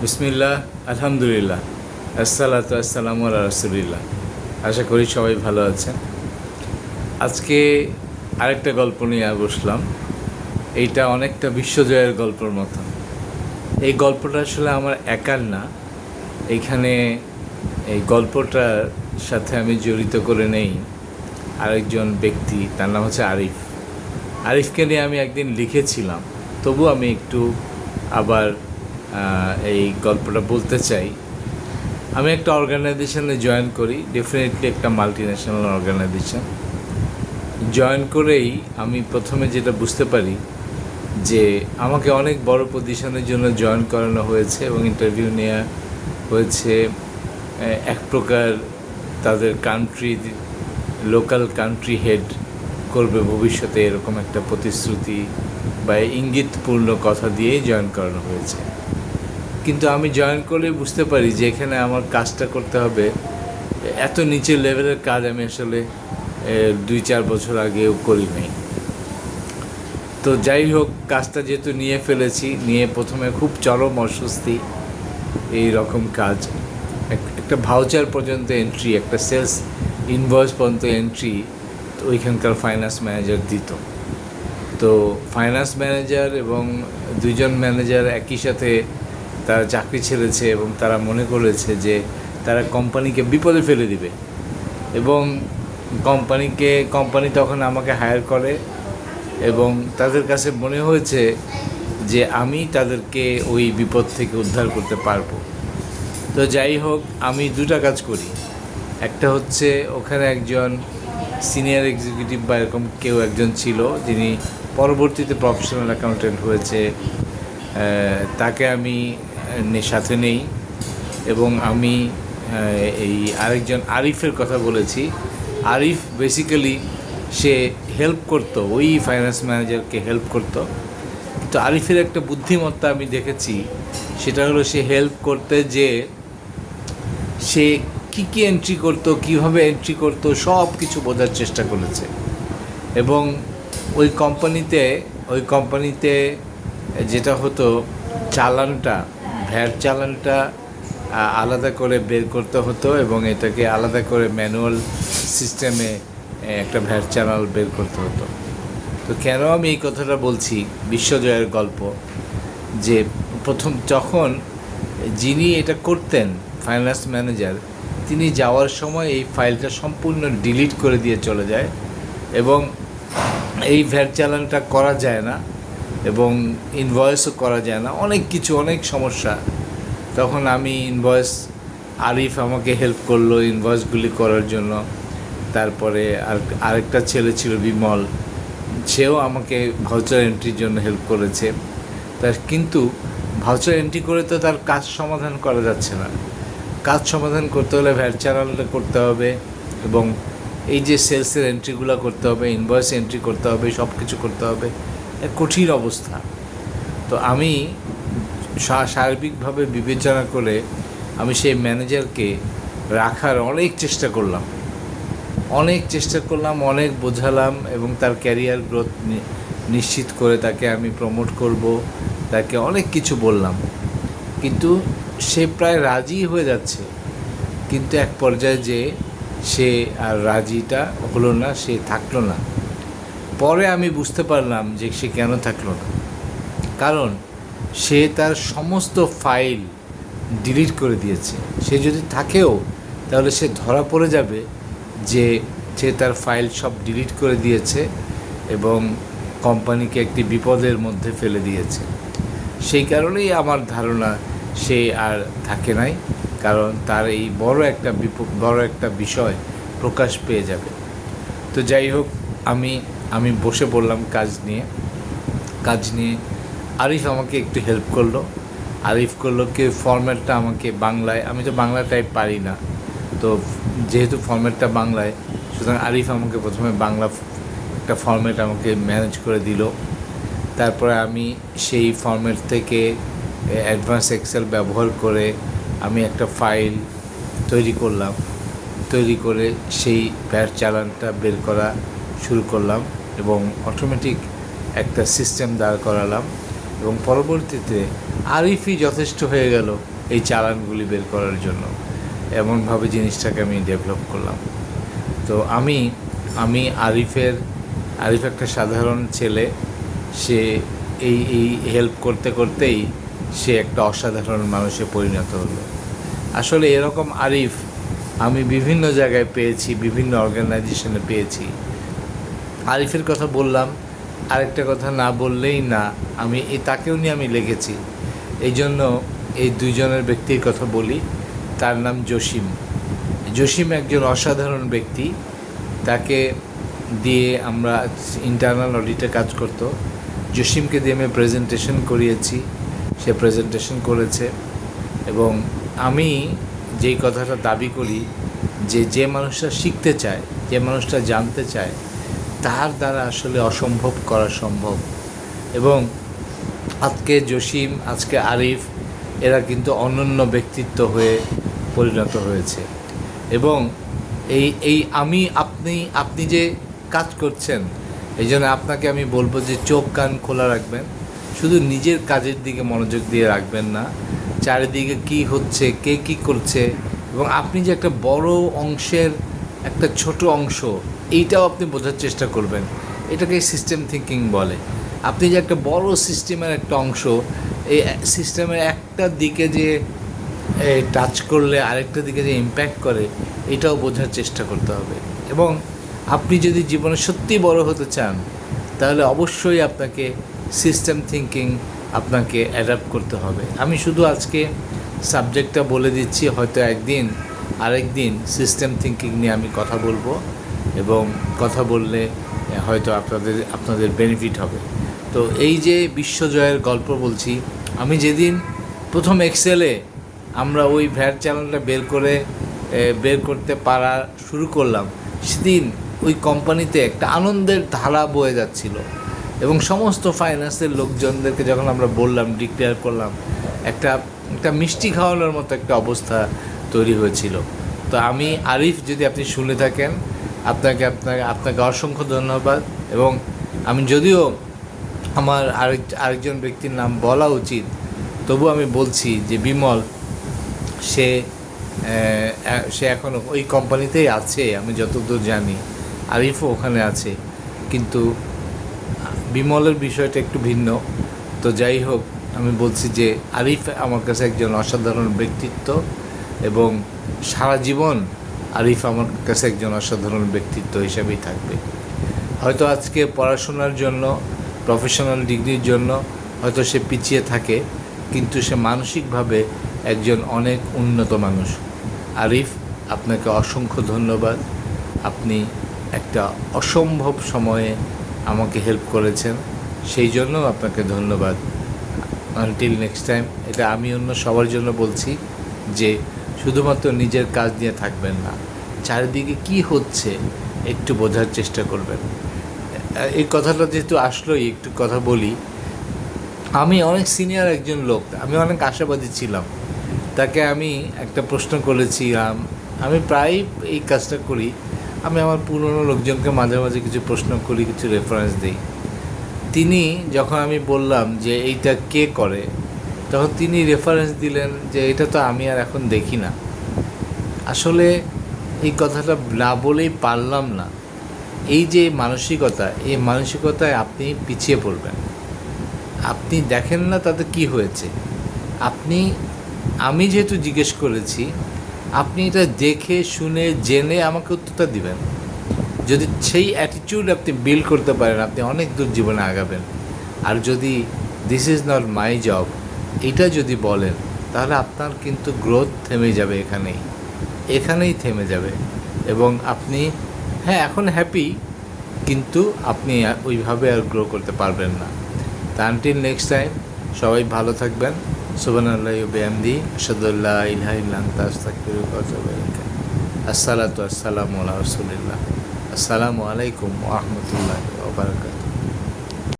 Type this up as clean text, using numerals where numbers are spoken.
বিসমিল্লাহ, আলহামদুলিল্লাহ, আসসালাতু আসসালামু আলা রাসূলিল্লাহ। আশা করি সবাই ভালো আছেন। আজকে আরেকটা গল্প নিয়ে বসলাম। এইটা অনেকটা বিশ্বজয়ের গল্পের মতো। এই গল্পটা আসলে আমার একার না। এইখানে এই গল্পটার সাথে আমি জড়িত করে নেই আরেকজন ব্যক্তি, তার নাম হচ্ছে আরিফ। আরিফকে নিয়ে আমি একদিন লিখেছিলাম, তবু আমি একটু আবার এই গল্পটা বলতে চাই। আমি একটা অর্গানাইজেশনে জয়েন করি, ডেফিনেটলি একটা মাল্টি ন্যাশনাল অর্গানাইজেশন। জয়েন করেই আমি প্রথমে যেটা বুঝতে পারি যে আমাকে অনেক বড় পজিশনের জন্য জয়েন করানো হয়েছে এবং ইন্টারভিউ নেওয়া হয়েছে। এক প্রকার তাদের লোকাল কান্ট্রি হেড করবে ভবিষ্যতে, এরকম একটা প্রতিশ্রুতি বা ইঙ্গিতপূর্ণ কথা দিয়েই জয়েন করানো হয়েছে। কিন্তু আমি জয়েন করলে বুঝতে পারি যে এখানে আমার কাজটা করতে হবে, এত নিচের লেভেলের কাজ আমি আসলে 2-4 বছর আগেও করি নাই। তো যাই হোক, কাজটা যেহেতু নিয়ে ফেলেছি, নিয়ে প্রথমে খুব চরম অস্বস্তি। এই রকম কাজ, একটা ভাউচার পর্যন্ত এন্ট্রি, একটা সেলস ইনভয়েস পর্যন্ত এন্ট্রি ওইখানকার ফাইন্যান্স ম্যানেজার দিত। তো ফাইন্যান্স ম্যানেজার এবং দুইজন ম্যানেজার একই সাথে তারা চাকরি ছেড়েছে এবং তারা মনে করেছে যে তারা কোম্পানিকে বিপদে ফেলে দিবে, এবং কোম্পানি তখন আমাকে হায়ার করে এবং তাদের কাছে মনে হয়েছে যে আমি তাদেরকে ওই বিপদ থেকে উদ্ধার করতে পারবো। তো যাই হোক, আমি দুটা কাজ করি। একটা হচ্ছে, ওখানে একজন সিনিয়র এক্সিকিউটিভ বা এরকম কেউ একজন ছিল যিনি পরবর্তীতে প্রফেশনাল অ্যাকাউন্টেন্ট হয়েছে, তাকে আমি সাথে নেই। এবং আমি এই আরেকজন আরিফের কথা বলেছি। আরিফ বেসিক্যালি সে হেল্প করতো, ওই ফাইন্যান্স ম্যানেজারকে হেল্প করতো। কিন্তু আরিফের একটা বুদ্ধিমত্তা আমি দেখেছি, সেটা হলো সে হেল্প করতে যে সে কী এন্ট্রি করতো, কীভাবে এন্ট্রি করতো, সব কিছু বোঝার চেষ্টা করেছে। এবং ওই কোম্পানিতে যেটা হতো, ভ্যাট চালানটা আলাদা করে বের করতে হতো এবং এটাকে আলাদা করে ম্যানুয়াল সিস্টেমে একটা ভ্যাট চালান বের করতে হতো। তো কেন আমি এই কথাটা বলছি, বিশ্বজয়ের গল্প, যে যখন যিনি এটা করতেন ফাইন্যান্স ম্যানেজার, তিনি যাওয়ার সময় এই ফাইলটা সম্পূর্ণ ডিলিট করে দিয়ে চলে যায় এবং এই ভ্যাট চালানটা করা যায় না এবং ইনভয়েসও করা যায় না, অনেক সমস্যা। তখন আরিফ আমাকে হেল্প করলো ইনভয়েসগুলি করার জন্য। তারপরে আরেকটা ছেলে ছিল বিমল, সেও আমাকে ভাউচার এন্ট্রির জন্য হেল্প করেছে। কিন্তু ভাউচার এন্ট্রি করে তো তার কাজ সমাধান করা যাচ্ছে না। কাজ সমাধান করতে হলে ভ্যাট চালানটা করতে হবে এবং এই যে সেলসের এন্ট্রিগুলো করতে হবে, ইনভয়েস এন্ট্রি করতে হবে, সব কিছু করতে হবে, এক কঠিন অবস্থা। তো আমি সার্বিকভাবে বিবেচনা করে আমি সেই ম্যানেজারকে রাখার অনেক চেষ্টা করলাম, অনেক বোঝালাম এবং তার ক্যারিয়ার গ্রোথ নিশ্চিত করে তাকে আমি প্রমোট করব, তাকে অনেক কিছু বললাম। কিন্তু সে প্রায় রাজি হয়ে যাচ্ছে, কিন্তু এক পর্যায়ে যে সে আর রাজিটা হলো না, সে থাকলো না। পরে আমি বুঝতে পারলাম যে সে কেন থাকলো না। কারণ সে তার সমস্ত ফাইল ডিলিট করে দিয়েছে। সে যদি থাকেও তাহলে সে ধরা পড়ে যাবে যে সে তার ফাইল সব ডিলিট করে দিয়েছে এবং কোম্পানিকে একটি বিপদের মধ্যে ফেলে দিয়েছে। সেই কারণেই আমার ধারণা সে আর থাকে নাই, কারণ তার এই বড় একটা বিষয় প্রকাশ পেয়ে যাবে। তো যাই হোক, আমি বসে পড়লাম কাজ নিয়ে। আরিফ আমাকে একটু হেল্প করলো। কি ফরম্যাটটা আমাকে বাংলায়, আমি তো বাংলা টাইপ পারি না, তো যেহেতু ফরম্যাটটা বাংলায়, সুতরাং আরিফ আমাকে প্রথমে বাংলা একটা ফরম্যাট আমাকে ম্যানেজ করে দিল। তারপরে আমি সেই ফরম্যাট থেকে অ্যাডভান্স এক্সেল ব্যবহার করে আমি একটা ফাইল তৈরি করে সেই ভ্যাট চালানটা বের করা শুরু করলাম এবং অটোমেটিক একটা সিস্টেম দাঁড় করালাম এবং পরবর্তীতে আরিফই যথেষ্ট হয়ে গেল এই চালানগুলি বের করার জন্য। এমনভাবে জিনিসটাকে আমি ডেভেলপ করলাম। তো আমি আরিফ একটা সাধারণ ছেলে, সে এই হেল্প করতে করতেই সে একটা অসাধারণ মানুষে পরিণত হলো। আসলে এরকম আরিফ আমি বিভিন্ন জায়গায় পেয়েছি, বিভিন্ন অর্গানাইজেশনে পেয়েছি। আরিফের কথা বললাম, আরেকটা কথা না বললেই না, আমি তাকেও নিয়ে আমি লিখেছি। এই জন্য এই দুইজনের ব্যক্তির কথা বলি। তার নাম জসিম একজন অসাধারণ ব্যক্তি। তাকে দিয়ে আমরা ইন্টারনাল অডিটে কাজ করত। জসিমকে দিয়ে আমি প্রেজেন্টেশন করিয়েছি, সে প্রেজেন্টেশন করেছে। এবং আমি যেই কথাটা দাবি করি যে মানুষটা শিখতে চায়, যে মানুষটা জানতে চায়, তার দ্বারা আসলে অসম্ভব করা সম্ভব। এবং আজকে জসিম, আজকে আরিফ, এরা কিন্তু অনন্য ব্যক্তিত্ব হয়ে পরিণত হয়েছে। এবং এই আপনি যে কাজ করছেন, এই জন্য আপনাকে আমি বলবো যে চোখ কান খোলা রাখবেন, শুধু নিজের কাজের দিকে মনোযোগ দিয়ে রাখবেন না, চারিদিকে কি হচ্ছে, কে কী করছে, এবং আপনি যে একটা বড় অংশের একটা ছোট অংশ, এইটাও আপনি বোঝার চেষ্টা করবেন। এটাকে সিস্টেম থিঙ্কিং বলে। আপনি যে একটা বড় সিস্টেমের একটা অংশ, এই সিস্টেমের একটা দিকে যে টাচ করলে আরেকটা দিকে যে ইম্প্যাক্ট করে, এটাও বোঝার চেষ্টা করতে হবে। এবং আপনি যদি জীবনে সত্যি বড় হতে চান, তাহলে অবশ্যই আপনাকে সিস্টেম থিঙ্কিং আপনাকে অ্যাডাপ্ট করতে হবে। আমি শুধু আজকে সাবজেক্টটা বলে দিচ্ছি, হয়তো আরেকদিন সিস্টেম থিঙ্কিং নিয়ে আমি কথা বলবো, এবং কথা বললে হয়তো আপনাদের বেনিফিট হবে। তো এই যে বিশ্বজয়ের গল্প বলছি, আমি যেদিন প্রথম এক্সেলে আমরা ওই ভ্যাট চ্যানেলটা বের করতে পারা শুরু করলাম, সেদিন ওই কোম্পানিতে একটা আনন্দের ধারা বয়ে যাচ্ছিল। এবং সমস্ত ফাইন্যান্সের লোকজনদেরকে যখন আমরা বললাম, ডিক্লেয়ার করলাম, একটা মিষ্টি খাওয়ানোর মতো একটা অবস্থা তৈরি হয়েছিল। তো আমি আরিফ, যদি আপনি শুনে থাকেন, আপনাকে অসংখ্য ধন্যবাদ। এবং আমি যদিও আমার আরেকজন ব্যক্তির নাম বলা উচিত, তবু আমি বলছি যে বিমল, সে এখনও ওই কোম্পানিতেই আছে, আমি যতদূর জানি। আরিফও ওখানে আছে, কিন্তু বিমলের বিষয়টা একটু ভিন্ন। তো যাই হোক, আমি বলছি যে আরিফ আমার কাছে একজন অসাধারণ ব্যক্তিত্ব, এবং সারা জীবন আরিফ আমার কাছে একজন অসাধারণ ব্যক্তিত্ব হিসেবেই থাকবে। হয়তো আজকে পড়াশোনার জন্য, প্রফেশনাল ডিগ্রির জন্য হয়তো সে পিছিয়ে থাকে, কিন্তু সে মানসিকভাবে একজন অনেক উন্নত মানুষ। আরিফ, আপনাকে অসংখ্য ধন্যবাদ। আপনি একটা অসম্ভব সময়ে আমাকে হেল্প করেছেন, সেই জন্য আপনাকে ধন্যবাদ। আনটিল নেক্সট টাইম, এটা আমি অন্য সবার জন্য বলছি যে শুধুমাত্র নিজের কাজ নিয়ে থাকবেন না, চারিদিকে কি হচ্ছে একটু বোঝার চেষ্টা করবেন। এই কথাটা যেহেতু আসলোই, একটু কথা বলি। আমি অনেক সিনিয়র একজন লোক, আমি অনেক আশাবাদী ছিলাম। তাকে আমি একটা প্রশ্ন করেছিলাম, আমি প্রায় এই কাজটা করি, আমি আমার পুরনো লোকজনকে মাঝে মাঝে কিছু প্রশ্ন করি, কিছু রেফারেন্স দিই। তিনি যখন আমি বললাম যে এইটা কে করে, তখন তিনি রেফারেন্স দিলেন যে এটা তো আমি আর এখন দেখি না। আসলে এই কথাটা না বলেই পারলাম না। এই যে মানসিকতা, এই মানসিকতায় আপনি পিছিয়ে পড়বেন। আপনি দেখেন না তাতে কি হয়েছে। আমি যেহেতু জিজ্ঞেস করেছি, আপনি এটা দেখে শুনে জেনে আমাকে উত্তরটা দিবেন। যদি সেই অ্যাটিটিউড আপনি বিল্ড করতে পারেন, আপনি অনেক দূর জীবনে আগাবেন। আর যদি this is not my job, এটা যদি বলেন, তাহলে আপনার কিন্তু গ্রোথ থেমে যাবে, এখানেই থেমে যাবে। এবং আপনি এখন হ্যাপি, কিন্তু আপনি ওইভাবে আর গ্রো করতে পারবেন না। তা আনটিল নেক্সট টাইম, সবাই ভালো থাকবেন। সুবহানাল্লাহি ওয়া বিহামদিহি, আশহাদু আল্লা ইলাহা ইল্লা আনতা, আস্তাগফিরুকা ওয়া আতুবু ইলাইক। আসসালাতু ওয়াসসালামু আলা রাসূলিল্লাহ। আসসালামু আলাইকুম ওয়া রাহমাতুল্লাহি ওয়া বারাকাতুহু।